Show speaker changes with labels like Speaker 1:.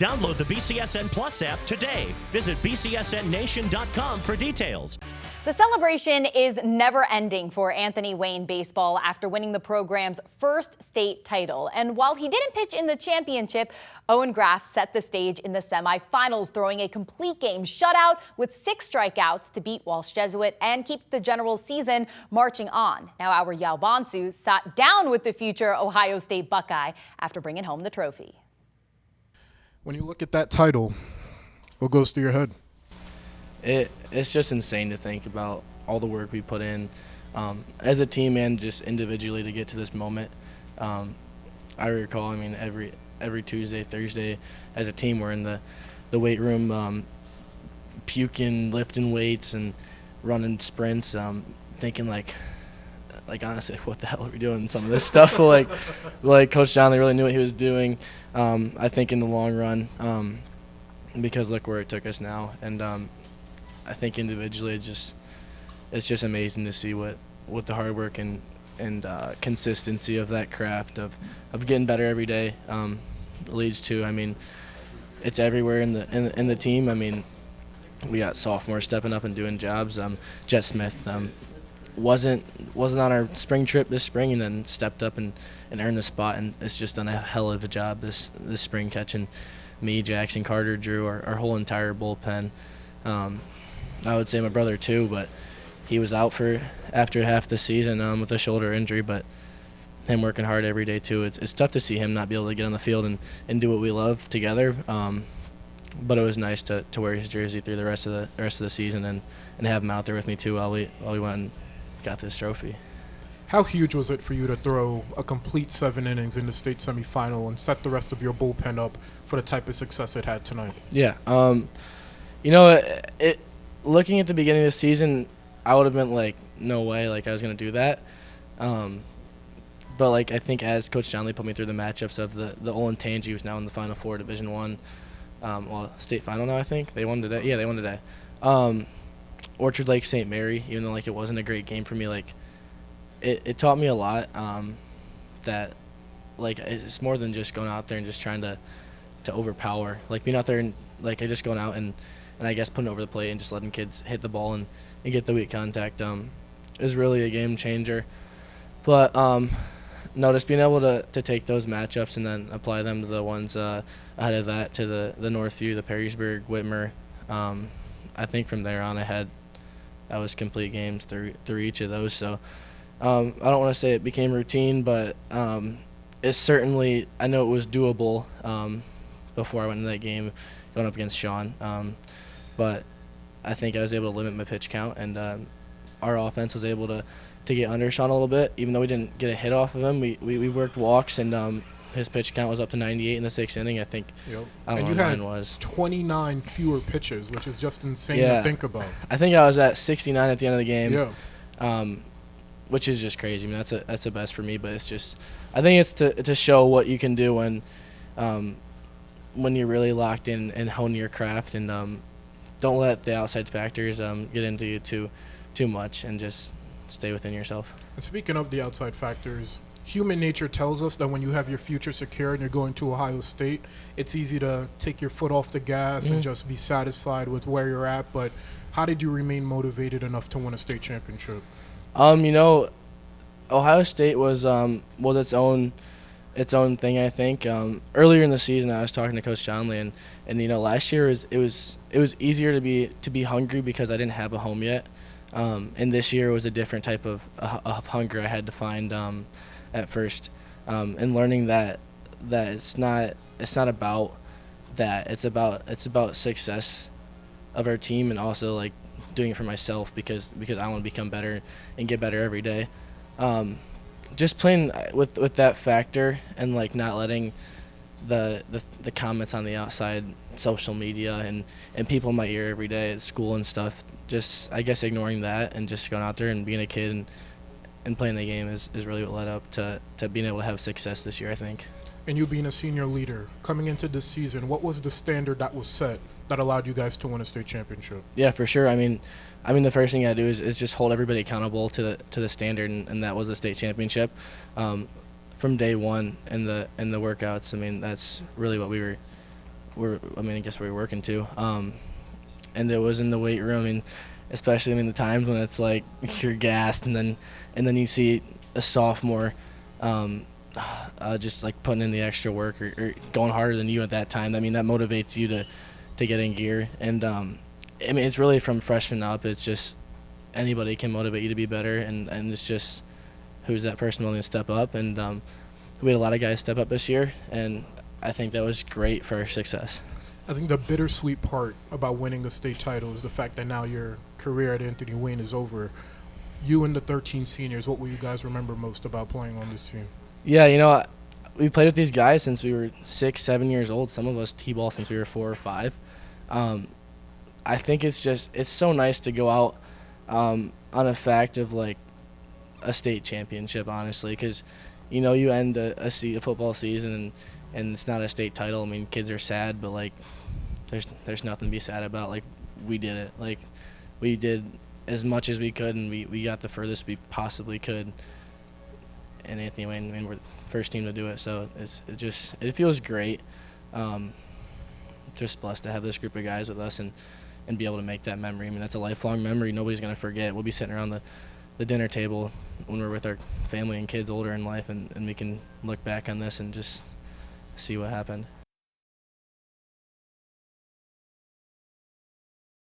Speaker 1: Download the BCSN Plus app today. Visit bcsnnation.com for details.
Speaker 2: The celebration is never ending for Anthony Wayne baseball after winning the program's first state title. And while he didn't pitch in the championship, Owen Graf set the stage in the semifinals, throwing a complete game shutout with 6 strikeouts to beat Walsh Jesuit and keep the general season marching on. Now our Yao Bonsu sat down with the future Ohio State Buckeye after bringing home the trophy.
Speaker 3: When you look at that title, what goes through your head?
Speaker 4: It's just insane to think about all the work we put in as a team and just individually to get to this moment. I recall, every Tuesday, Thursday, as a team, we're in the weight room puking, lifting weights, and running sprints, thinking like honestly, what the hell are we doing? Some of this stuff, like Coach John, they really knew what he was doing. I think in the long run, because look where it took us now, and I think individually, it's just amazing to see what the hard work and consistency of that craft of getting better every day leads to. It's everywhere in the team. We got sophomores stepping up and doing jobs. Jet Smith wasn't on our spring trip this spring, and then stepped up and earned the spot, and it's just done a hell of a job this spring, catching me, Jackson, Carter, Drew, our whole entire bullpen. I would say my brother too, but he was out after half the season with a shoulder injury. But him working hard every day too. It's tough to see him not be able to get on the field and do what we love together. But it was nice to wear his jersey through the rest of the season and have him out there with me too while we went and got this trophy.
Speaker 3: How huge was it for you to throw a complete 7 innings in the state semifinal and set the rest of your bullpen up for the type of success it had tonight? Yeah.
Speaker 4: Looking at the beginning of the season, I would have been like, no way, I was going to do that. But I think as Coach John Lee put me through the matchups of the Olin Tangi, who's now in the Final Four, Division I, state final now, I think. They won today. Yeah, they won today. Orchard Lake St. Mary, even though it wasn't a great game for me, it taught me a lot. That it's more than just going out there and just trying to overpower. Being out there and just going out and I guess putting it over the plate and just letting kids hit the ball and get the weak contact is really a game changer. But just being able to take those matchups and then apply them to the ones ahead of that, to the Northview, the Perrysburg, Whitmer. I think from there on I was complete games through each of those. So I don't want to say it became routine, but it's certainly, I know it was doable before I went into that game going up against Sean. But I think I was able to limit my pitch count, and our offense was able to get under Sean a little bit. Even though we didn't get a hit off of him, we worked walks, and his pitch count was up to 98 in the 6th inning, I think. Yep.
Speaker 3: And you had 29 fewer pitches, which is just insane to think about.
Speaker 4: I think I was at 69 at the end of the game,
Speaker 3: yeah.
Speaker 4: Which is just crazy. That's the best for me, but it's just, I think it's to show what you can do when you're really locked in and hone your craft, and don't let the outside factors get into you too much, and just stay within yourself.
Speaker 3: And speaking of the outside factors, human nature tells us that when you have your future secure and you're going to Ohio State, it's easy to take your foot off the gas and just be satisfied with where you're at. But how did you remain motivated enough to win a state championship?
Speaker 4: Ohio State was its own thing, I think. Earlier in the season, I was talking to Coach John Lee, and last year it was easier to be hungry because I didn't have a home yet. And this year was a different type of hunger I had to find at first, and learning that it's not about that. It's about success of our team, and also doing it for myself because I want to become better and get better every day. Just playing with that factor, and not letting the comments on the outside, social media, and people in my ear every day at school and stuff. Just, I guess, ignoring that and just going out there and being a kid and playing the game is really what led up to being able to have success this year, I think.
Speaker 3: And you being a senior leader, coming into this season, what was the standard that was set that allowed you guys to win a state championship?
Speaker 4: Yeah, for sure. The first thing I do is just hold everybody accountable to the standard, and that was a state championship. From day one in the workouts, that's really what we I guess we're working to. And it was in the weight room, and especially the times when it's like you're gassed, and then you see a sophomore just like putting in the extra work or going harder than you at that time. That motivates you to get in gear. And it's really from freshman up. It's just anybody can motivate you to be better, and it's just who's that person willing to step up. And we had a lot of guys step up this year, and I think that was great for our success.
Speaker 3: I think the bittersweet part about winning the state title is the fact that now your career at Anthony Wayne is over. You and the 13 seniors, what will you guys remember most about playing on this team?
Speaker 4: Yeah, we played with these guys since we were 6, 7 years old. Some of us T-ball since we were 4 or 5. I think it's so nice to go out on a fact of like a state championship, honestly, because you end a football season and it's not a state title. Kids are sad, but like there's nothing to be sad about. Like, we did it. Like, we did as much as we could, and we got the furthest we possibly could. And Anthony Wayne, we're the first team to do it, so it feels great. Just blessed to have this group of guys with us and be able to make that memory. That's a lifelong memory nobody's going to forget. We'll be sitting around the dinner table when we're with our family and kids older in life, and we can look back on this and just see what happened.